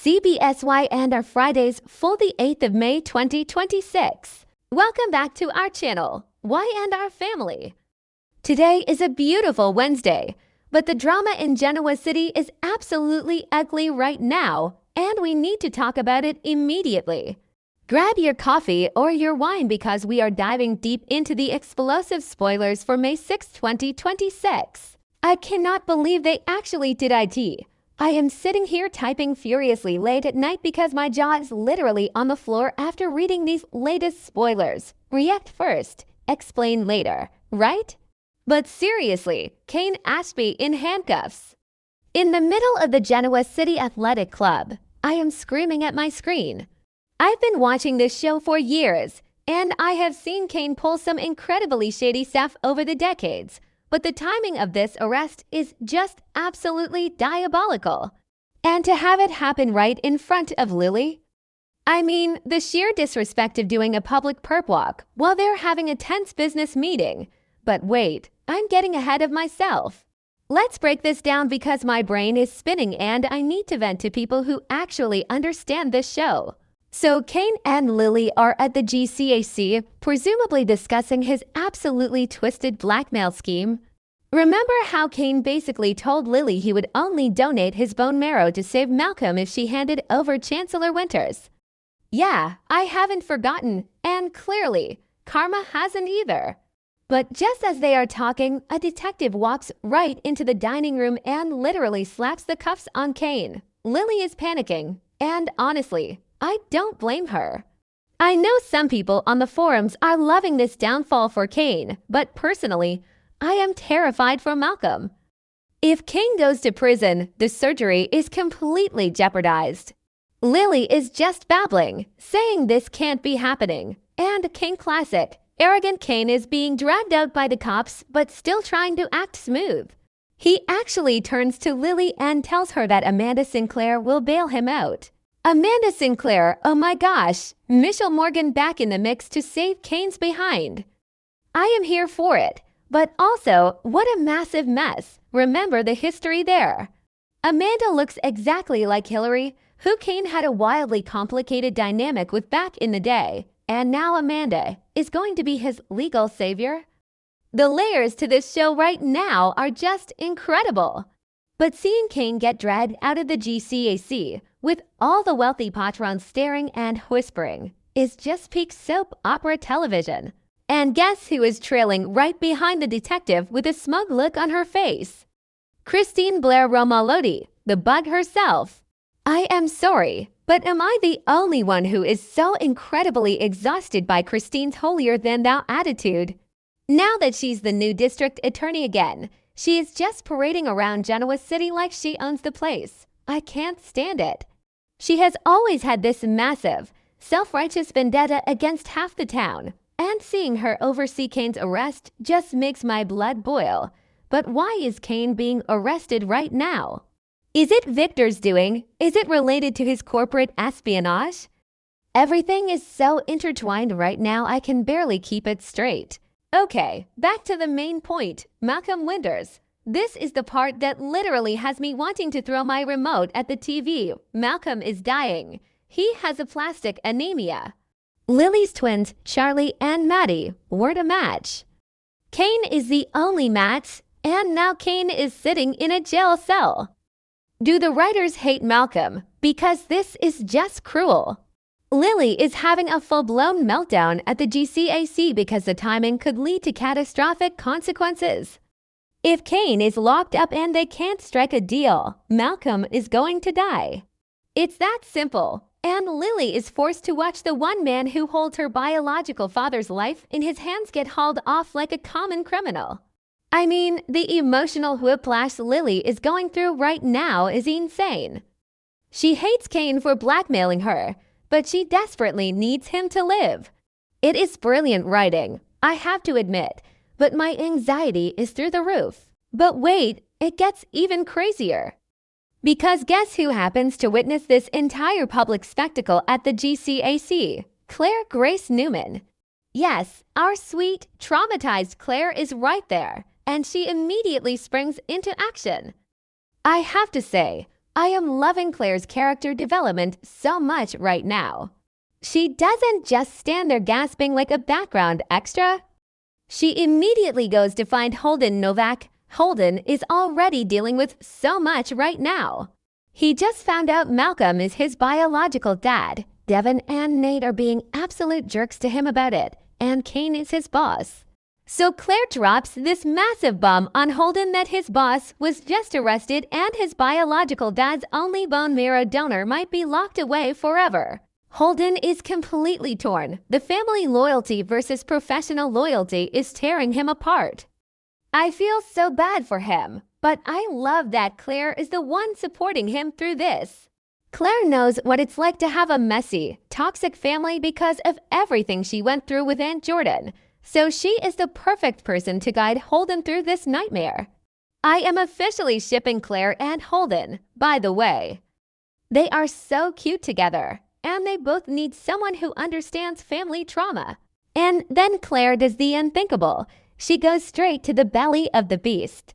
CBS Y&R Fridays for the 8th of May 2026. Welcome back to our channel, Y&R Family. Today is a beautiful Wednesday, but the drama in Genoa City is absolutely ugly right now, and we need to talk about it immediately. Grab your coffee or your wine because we are diving deep into the explosive spoilers for May 6, 2026. I cannot believe they actually did it. I am sitting here typing furiously late at night because my jaw is literally on the floor after reading these latest spoilers. React first, explain later, right? But seriously, Kane Ashby in handcuffs. In the middle of the Genoa City Athletic Club, I am screaming at my screen. I've been watching this show for years, and I have seen Kane pull some incredibly shady stuff over the decades. But the timing of this arrest is just absolutely diabolical. And to have it happen right in front of Lily? I mean, the sheer disrespect of doing a public perp walk while they're having a tense business meeting. But wait, I'm getting ahead of myself. Let's break this down because my brain is spinning and I need to vent to people who actually understand this show. So Kane and Lily are at the GCAC, presumably discussing his absolutely twisted blackmail scheme. Remember how Kane basically told Lily he would only donate his bone marrow to save Malcolm if she handed over Chancellor Winters? Yeah, I haven't forgotten, and clearly, Karma hasn't either. But just as they are talking, a detective walks right into the dining room and literally slaps the cuffs on Kane. Lily is panicking, and honestly, I don't blame her. I know some people on the forums are loving this downfall for Kane, but personally, I am terrified for Malcolm. If Kane goes to prison, the surgery is completely jeopardized. Lily is just babbling, saying this can't be happening. And Kane classic, arrogant Kane is being dragged out by the cops but still trying to act smooth. He actually turns to Lily and tells her that Amanda Sinclair will bail him out. Amanda Sinclair, oh my gosh, Michelle Morgan back in the mix to save Kane's behind. I am here for it, but also, what a massive mess. Remember the history there. Amanda looks exactly like Hillary, who Kane had a wildly complicated dynamic with back in the day, and now Amanda is going to be his legal savior. The layers to this show right now are just incredible. But seeing Kane get dragged out of the GCAC with all the wealthy patrons staring and whispering is just peak soap opera television. And guess who is trailing right behind the detective with a smug look on her face? Christine Blair Romalotti, the bug herself. I am sorry, but am I the only one who is so incredibly exhausted by Christine's holier-than-thou attitude? Now that she's the new district attorney again, she is just parading around Genoa City like she owns the place. I can't stand it. She has always had this massive, self-righteous vendetta against half the town, and seeing her oversee Kane's arrest just makes my blood boil. But why is Kane being arrested right now? Is it Victor's doing? Is it related to his corporate espionage? Everything is so intertwined right now I can barely keep it straight. Okay, back to the main point, Malcolm Winters. This is the part that literally has me wanting to throw my remote at the TV. Malcolm is dying. He has aplastic anemia. Lily's twins, Charlie and Maddie, weren't a match. Kane is the only match, and now Kane is sitting in a jail cell. Do the writers hate Malcolm? Because this is just cruel. Lily is having a full-blown meltdown at the GCAC because the timing could lead to catastrophic consequences. If Kane is locked up and they can't strike a deal, Malcolm is going to die. It's that simple, and Lily is forced to watch the one man who holds her biological father's life in his hands get hauled off like a common criminal. I mean, the emotional whiplash Lily is going through right now is insane. She hates Kane for blackmailing her, but she desperately needs him to live. It is brilliant writing, I have to admit, but my anxiety is through the roof. But wait, it gets even crazier. Because guess who happens to witness this entire public spectacle at the GCAC? Claire Grace Newman. Yes, our sweet, traumatized Claire is right there, and she immediately springs into action. I have to say, I am loving Claire's character development so much right now. She doesn't just stand there gasping like a background extra. She immediately goes to find Holden Novak. Holden is already dealing with so much right now. He just found out Malcolm is his biological dad. Devin and Nate are being absolute jerks to him about it, and Kane is his boss. So Claire drops this massive bomb on Holden that his boss was just arrested and his biological dad's only bone marrow donor might be locked away forever. Holden is completely torn. The family loyalty versus professional loyalty is tearing him apart. I feel so bad for him, but I love that Claire is the one supporting him through this. Claire knows what it's like to have a messy, toxic family because of everything she went through with Aunt Jordan. So she is the perfect person to guide Holden through this nightmare. I am officially shipping Claire and Holden, by the way. They are so cute together, and they both need someone who understands family trauma. And then Claire does the unthinkable. She goes straight to the belly of the beast.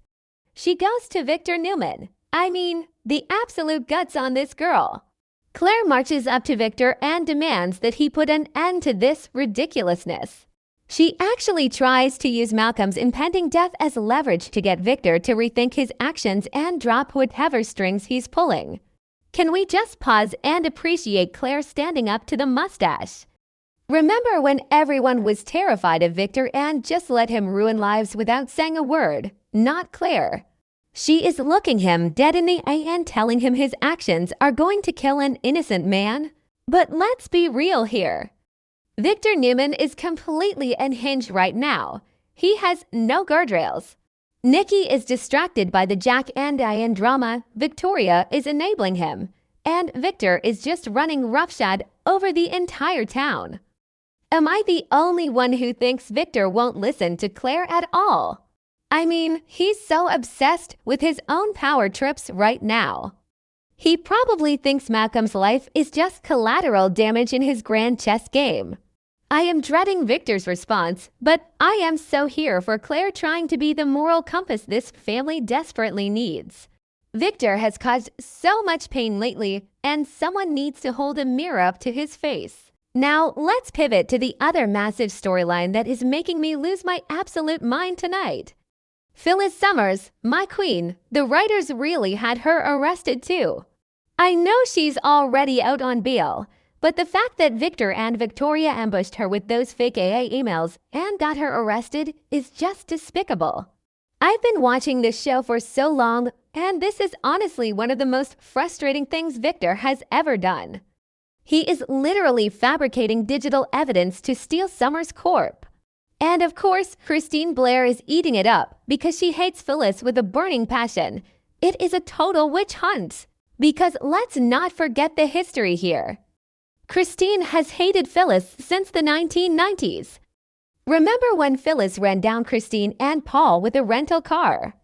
She goes to Victor Newman. I mean, the absolute guts on this girl. Claire marches up to Victor and demands that he put an end to this ridiculousness. She actually tries to use Malcolm's impending death as leverage to get Victor to rethink his actions and drop whatever strings he's pulling. Can we just pause and appreciate Claire standing up to the mustache? Remember when everyone was terrified of Victor and just let him ruin lives without saying a word? Not Claire. She is looking him dead in the eye and telling him his actions are going to kill an innocent man. But let's be real here. Victor Newman is completely unhinged right now. He has no guardrails. Nikki is distracted by the Jack and Diane drama. Victoria is enabling him. And Victor is just running roughshod over the entire town. Am I the only one who thinks Victor won't listen to Claire at all? I mean, he's so obsessed with his own power trips right now. He probably thinks Malcolm's life is just collateral damage in his grand chess game. I am dreading Victor's response, but I am so here for Claire trying to be the moral compass this family desperately needs. Victor has caused so much pain lately, and someone needs to hold a mirror up to his face. Now, let's pivot to the other massive storyline that is making me lose my absolute mind tonight. Phyllis Summers, my queen, the writers really had her arrested too. I know she's already out on bail, but the fact that Victor and Victoria ambushed her with those fake AA emails and got her arrested is just despicable. I've been watching this show for so long, and this is honestly one of the most frustrating things Victor has ever done. He is literally fabricating digital evidence to steal Summers' corp. And of course, Christine Blair is eating it up because she hates Phyllis with a burning passion. It is a total witch hunt. Because let's not forget the history here. Christine has hated Phyllis since the 1990s. Remember when Phyllis ran down Christine and Paul with a rental car?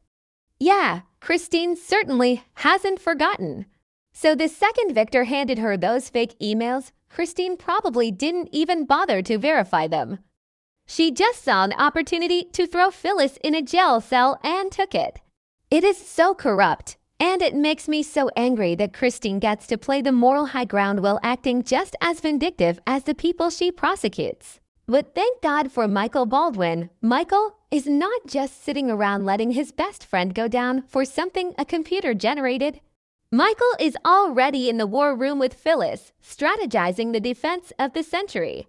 Yeah, Christine certainly hasn't forgotten. So the second Victor handed her those fake emails, Christine probably didn't even bother to verify them. She just saw an opportunity to throw Phyllis in a jail cell and took it. It is so corrupt, and it makes me so angry that Christine gets to play the moral high ground while acting just as vindictive as the people she prosecutes. But thank God for Michael Baldwin. Michael is not just sitting around letting his best friend go down for something a computer generated. Michael is already in the war room with Phyllis, strategizing the defense of the century.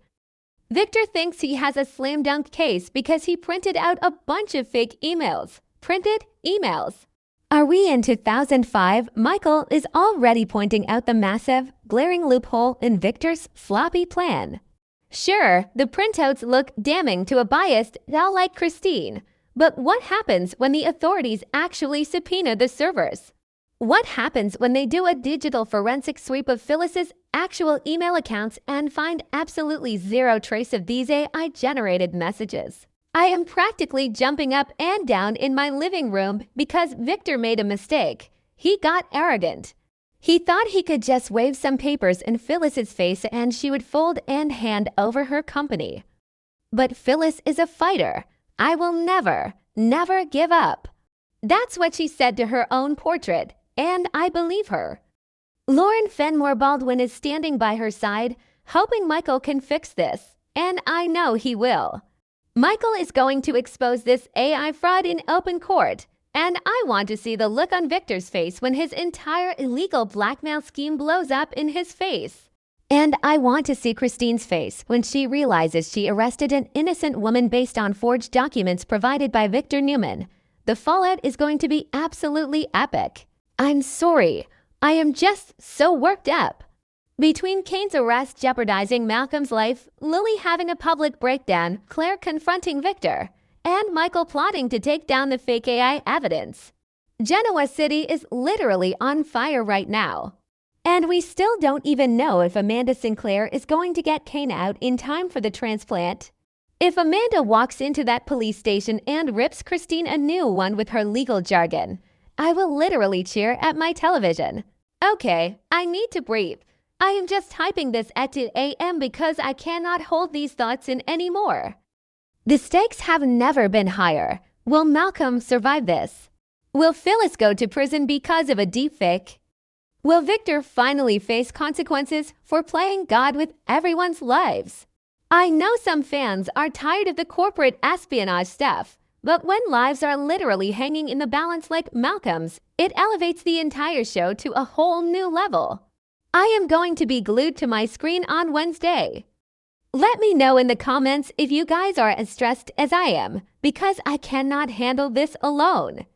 Victor thinks he has a slam dunk case because he printed out a bunch of fake emails. Printed emails. Are we in 2005? Michael is already pointing out the massive, glaring loophole in Victor's sloppy plan. Sure, the printouts look damning to a biased doll like Christine, but what happens when the authorities actually subpoena the servers? What happens when they do a digital forensic sweep of Phyllis's actual email accounts and find absolutely zero trace of these AI-generated messages? I am practically jumping up and down in my living room because Victor made a mistake. He got arrogant. He thought he could just wave some papers in Phyllis's face and she would fold and hand over her company. But Phyllis is a fighter. I will never, never give up. That's what she said to her own portrait. and I believe her. Lauren Fenmore Baldwin is standing by her side, hoping Michael can fix this, and I know he will. Michael is going to expose this AI fraud in open court, and I want to see the look on Victor's face when his entire illegal blackmail scheme blows up in his face. And I want to see Christine's face when she realizes she arrested an innocent woman based on forged documents provided by Victor Newman. The fallout is going to be absolutely epic. I'm sorry. I am just so worked up. Between Kane's arrest jeopardizing Malcolm's life, Lily having a public breakdown, Claire confronting Victor, and Michael plotting to take down the fake AI evidence, Genoa City is literally on fire right now. And we still don't even know if Amanda Sinclair is going to get Kane out in time for the transplant. If Amanda walks into that police station and rips Christine a new one with her legal jargon, I will literally cheer at my television. Okay, I need to breathe. I am just typing this at 2 a.m. because I cannot hold these thoughts in anymore. The stakes have never been higher. Will Malcolm survive this? Will Phyllis go to prison because of a deepfake? Will Victor finally face consequences for playing God with everyone's lives? I know some fans are tired of the corporate espionage stuff, but when lives are literally hanging in the balance like Malcolm's, it elevates the entire show to a whole new level. I am going to be glued to my screen on Wednesday. Let me know in the comments if you guys are as stressed as I am, because I cannot handle this alone.